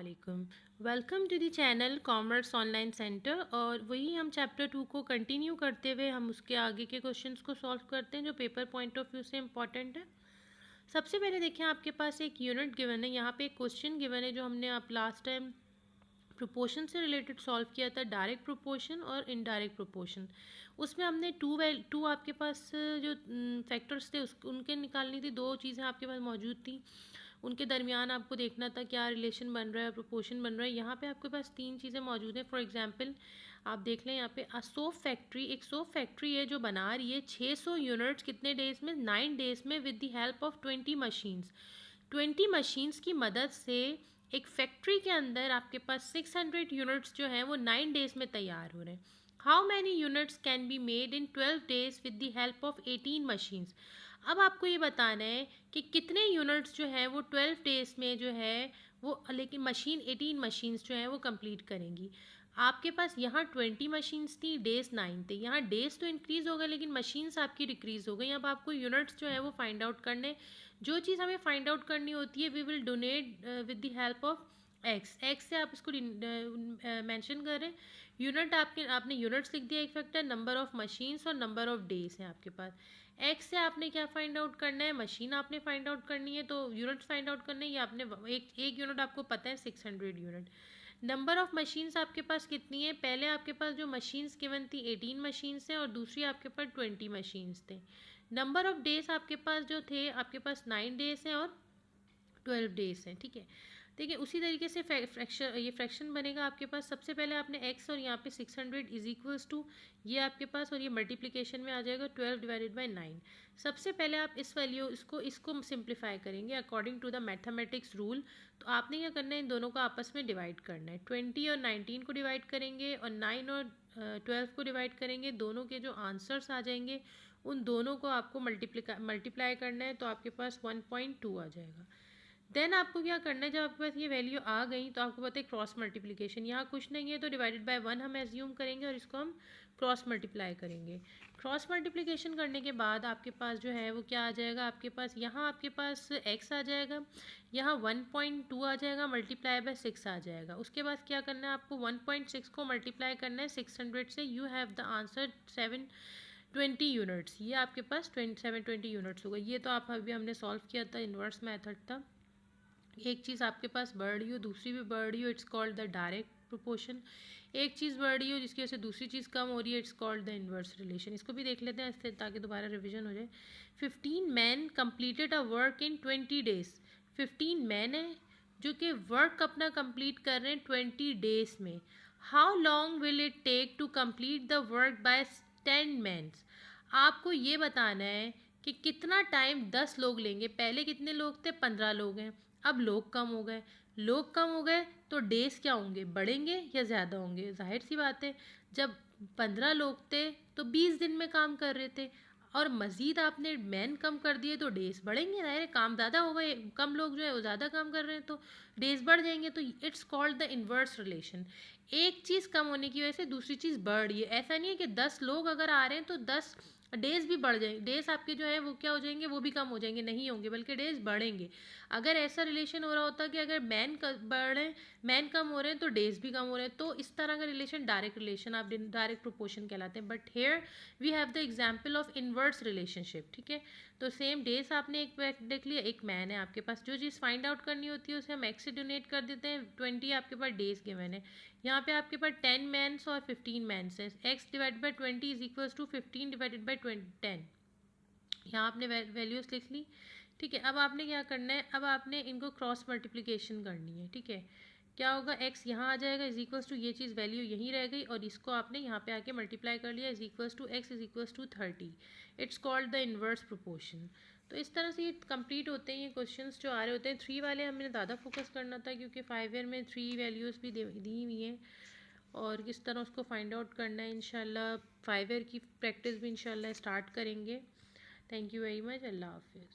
अस्सलाम welcome to the channel commerce online centre. और वही हम चैप्टर 2 को कंटिन्यू करते हुए हम उसके आगे के क्वेश्चंस को सॉल्व करते हैं जो पेपर पॉइंट ऑफ व्यू से इम्पॉर्टेंट है। सबसे पहले देखिए, आपके पास एक यूनिट गिवन है, यहाँ पे एक क्वेश्चन गिवन है जो हमने आप लास्ट टाइम प्रोपोर्शन से रिलेटेड सॉल्व किया था, डायरेक्ट प्रोपोर्शन और इनडायरेक्ट प्रोपोर्शन। उसमें हमने टू आपके पास जो फैक्टर्स थे उनके निकालनी थी, दो चीज़ें आपके पास मौजूद थी, उनके दरमियान आपको देखना था क्या रिलेशन बन रहा है, प्रोपोर्शन बन रहा है। यहाँ पे आपके पास तीन चीज़ें मौजूद हैं। फॉर एग्जांपल आप देख लें, यहाँ पे एक सोप फैक्ट्री है जो बना रही है 600 यूनिट्स कितने डेज में, 9 डेज में, with the help of 20 machines. 20 machines की मदद से एक फैक्ट्री के अंदर आपके पास 600 यूनिट्स जो हैं वो 9 डेज में तैयार हो रहे हैं। How many units can be made in 12 days with the help of 18 machines. अब आपको ये बताना है कि कितने यूनिट्स जो है वो 12 डेज में जो है वो, लेकिन 18 मशीन्स जो हैं वो कंप्लीट करेंगी। आपके पास यहाँ 20 मशीन्स थी, डेज 9 थे। यहाँ डेज तो इंक्रीज़ हो गए लेकिन मशीन्स आपकी डिक्रीज़ हो गई। अब आपको यूनिट्स जो है वो फाइंड आउट करने, जो चीज़ हमें फाइंड आउट करनी होती है we will donate with the help of X से आप इसको मेंशन कर रहे हैं। यूनिट आपने यूनिट्स लिख दिया एक फैक्टर, नंबर ऑफ मशीन्स और नंबर ऑफ डेज हैं आपके पास। एक्स से आपने क्या फाइंड आउट करना है, मशीन आपने फाइंड आउट करनी है, तो यूनिट्स फाइंड आउट करने ये आपने एक यूनिट आपको पता है 600 यूनिट। नंबर ऑफ मशीन्स आपके पास कितनी है, पहले आपके पास जो मशीन्स गिवन थी 18 मशीन्स हैं और दूसरी आपके पास 20 मशीन्स थे। नंबर ऑफ डेज आपके पास जो थे आपके पास 9 डेज हैं और 12 डेज हैं। ठीक है, देखिए उसी तरीके से फ्रैक्शन बनेगा आपके पास। सबसे पहले आपने x और यहाँ पे 600 इज इक्वल्स टू ये आपके पास, और ये मल्टीप्लिकेशन में आ जाएगा 12 डिवाइडेड बाई 9। सबसे पहले आप इस वैल्यू इसको सिंप्लीफाई करेंगे according to the mathematics rule. तो आपने क्या करना है, इन दोनों को आपस में डिवाइड करना है। 20 और 19 को डिवाइड करेंगे और 9 और 12 को डिवाइड करेंगे। दोनों के जो आंसर्स आ जाएंगे उन दोनों को आपको मल्टीप्लाई करना है, तो आपके पास 1.2 आ जाएगा। देन आपको क्या करना है, जब आपके पास ये वैल्यू आ गई तो आपको पता है क्रॉस मल्टीप्लिकेशन, यहाँ कुछ नहीं है तो डिवाइडेड बाय 1 हम एज्यूम करेंगे और इसको हम क्रॉस मल्टीप्लाई करेंगे। क्रॉस मल्टीप्लिकेशन करने के बाद आपके पास जो है वो क्या आ जाएगा, आपके पास यहाँ आपके पास x आ जाएगा, यहाँ 1.2 आ जाएगा, मल्टीप्लाई बाय 6 आ जाएगा। उसके बाद क्या करना है, आपको 1.6 को मल्टीप्लाई करना है 600 से। You have the answer 720 units. ये आपके पास 720 यूनिट्स होगा। ये तो आप अभी हमने सॉल्व किया था, इन्वर्स मेथड था। एक चीज़ आपके पास बढ़ रही हो दूसरी भी बढ़ रही हो, it's called the direct proportion. एक चीज़ बढ़ रही हो जिसकी वजह से दूसरी चीज़ कम हो रही है, it's called the inverse relation. इसको भी देख लेते हैं इससे ताकि दोबारा रिवीजन हो जाए। 15 man completed a work in 20 days. 15 man है जो कि वर्क अपना कंप्लीट कर रहे हैं 20 डेज में। How long will it take to complete the work by 10 mans. आपको ये बताना है कि कितना टाइम 10 लोग लेंगे। पहले कितने लोग थे, 15 लोग हैं, अब लोग कम हो गए। लोग कम हो गए तो डेज क्या होंगे, बढ़ेंगे या ज़्यादा होंगे। जाहिर सी बात है, जब 15 लोग थे तो 20 दिन में काम कर रहे थे और मज़ीद आपने मैन कम कर दिए तो डेज बढ़ेंगे। जाहिर है काम ज़्यादा हो गए, कम लोग जो है वो ज़्यादा काम कर रहे हैं तो डेज बढ़ जाएंगे। तो it's called the inverse relation. एक चीज़ कम होने की वजह से दूसरी चीज़ बढ़ रही है। ऐसा नहीं है कि 10 लोग अगर आ रहे हैं तो 10 डेज भी बढ़ जाएंगे, डेज आपके जो है वो क्या हो जाएंगे, वो भी कम हो जाएंगे, नहीं होंगे बल्कि डेज बढ़ेंगे। अगर ऐसा रिलेशन हो रहा होता कि अगर बढ़ रहे हैं, मैन कम हो रहे हैं तो डेज भी कम हो रहे हैं, तो इस तरह का रिलेशन डायरेक्ट रिलेशन, आप डायरेक्ट प्रोपोर्शन कहलाते हैं। But here we have the example of inverse relationship. ठीक है, तो सेम डेज आपने एक देख लिया, एक मैन है आपके पास, जो चीज़ फाइंड आउट करनी होती है उसे हम एक्स से डोनेट कर देते हैं। 20 आपके पास डेज गिवन है, यहाँ पे आपके पास 10 मैन्स और 15 मैन्स है। X divide by 20 is equals to 15 divided by 10। यहाँ आपने वैल्यूज़ लिख ली। ठीक है, अब आपने क्या करना है, अब आपने इनको क्रॉस मल्टीप्लिकेशन करनी है। ठीक है, क्या होगा, x यहाँ आ जाएगा इज इक्वल्स टू, ये चीज़ वैल्यू यहीं रह गई और इसको आपने यहाँ पे आके मल्टीप्लाई कर लिया, is equals to x is equals to 30। It's called the inverse proportion. तो इस तरह से ये कंप्लीट होते हैं ये क्वेश्चंस जो आ रहे होते हैं। 3 वाले हमें ज़्यादा फोकस करना था क्योंकि 5 ईयर में 3 वैल्यूज़ भी दी हुई हैं और किस तरह उसको फाइंड आउट करना है। इंशाल्लाह 5 ईयर की प्रैक्टिस भी इंशाल्लाह स्टार्ट करेंगे। थैंक यू वेरी मच, अल्लाह हाफिज़।